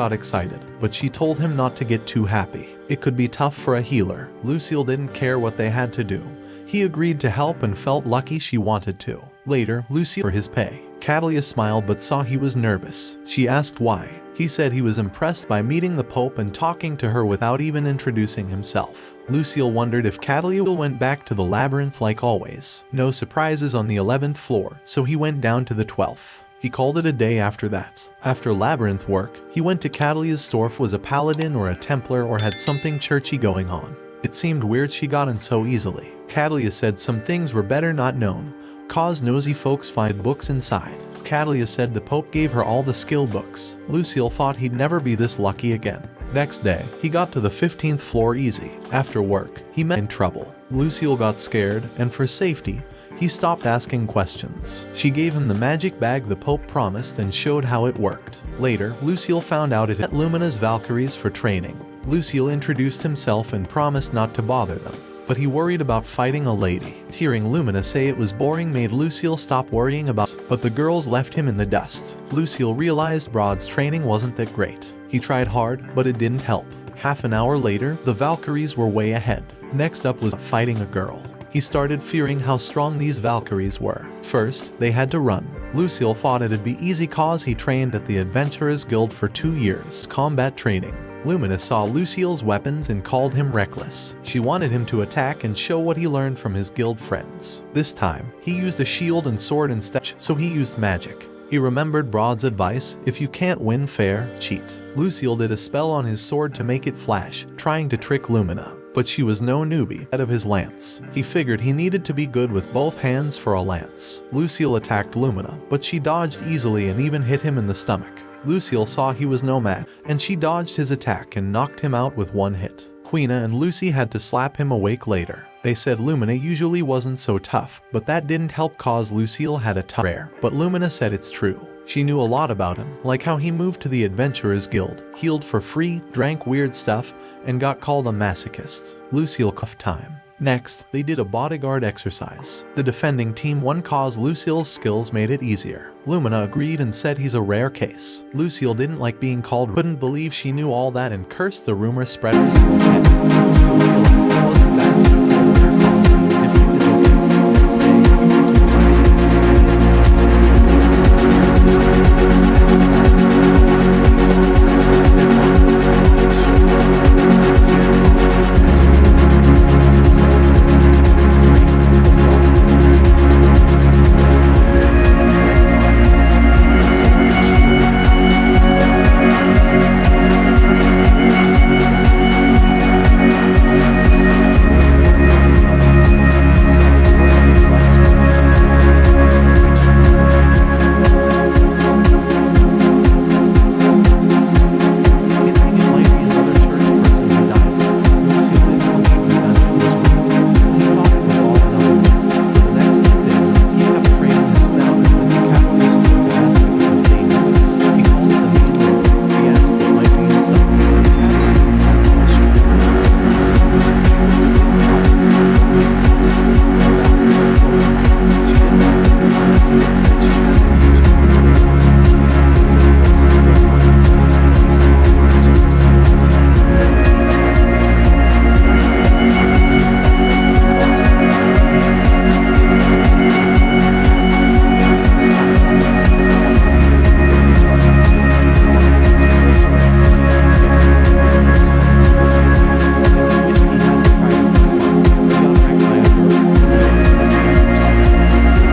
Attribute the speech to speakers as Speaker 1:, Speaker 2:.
Speaker 1: got excited, but she told him not to get too happy. It could be tough for a healer. Lucille didn't care what they had to do. He agreed to help and felt lucky she wanted to. Later, Lucille for his pay. Catalia smiled but saw he was nervous. She asked why. He said he was impressed by meeting the Pope and talking to her without even introducing himself. Lucille wondered if Catalia went back to the labyrinth like always. No surprises on the 11th floor, so he went down to the 12th. He called it a day after that. After labyrinth work, he went to Catalia's store if was a paladin or a Templar or had something churchy going on. It seemed weird she got in so easily. Catalia said some things were better not known, cause nosy folks find books inside. Catalia said the Pope gave her all the skill books. Lucille thought he'd never be this lucky again. Next day, he got to the 15th floor easy. After work, he met in trouble. Lucille got scared, and for safety, he stopped asking questions. She gave him the magic bag the Pope promised and showed how it worked. Later, Lucille found out it had Lumina's Valkyries for training. Lucille introduced himself and promised not to bother them, but he worried about fighting a lady. Hearing Lumina say it was boring made Lucille stop worrying about it, but the girls left him in the dust. Lucille realized Brod's training wasn't that great. He tried hard, but it didn't help. Half an hour later, the Valkyries were way ahead. Next up was fighting a girl. He started fearing how strong these Valkyries were. First, they had to run. Lucille thought it'd be easy cause he trained at the Adventurers Guild for 2 years. Combat training. Lumina saw Lucille's weapons and called him reckless. She wanted him to attack and show what he learned from his guild friends. This time, he used a shield and sword instead, so he used magic. He remembered Brod's advice, if you can't win fair, cheat. Lucille did a spell on his sword to make it flash, trying to trick Lumina. But she was no newbie out of his lance. He figured he needed to be good with both hands for a lance. Lucille attacked Lumina, but she dodged easily and even hit him in the stomach. Lucille saw he was no match, and she dodged his attack and knocked him out with one hit. Quina and Lucy had to slap him awake later. They said Lumina usually wasn't so tough, but that didn't help cause Lucille had a tough rare. But Lumina said it's true. She knew a lot about him, like how he moved to the Adventurers Guild, healed for free, drank weird stuff, and got called a masochist. Lucille cuffed time. Next, they did a bodyguard exercise. The defending team won cause Lucille's skills made it easier. Lumina agreed and said he's a rare case. Lucille didn't like being called, couldn't believe she knew all that and cursed the rumor spreaders in his head. Lucille realized it wasn't back to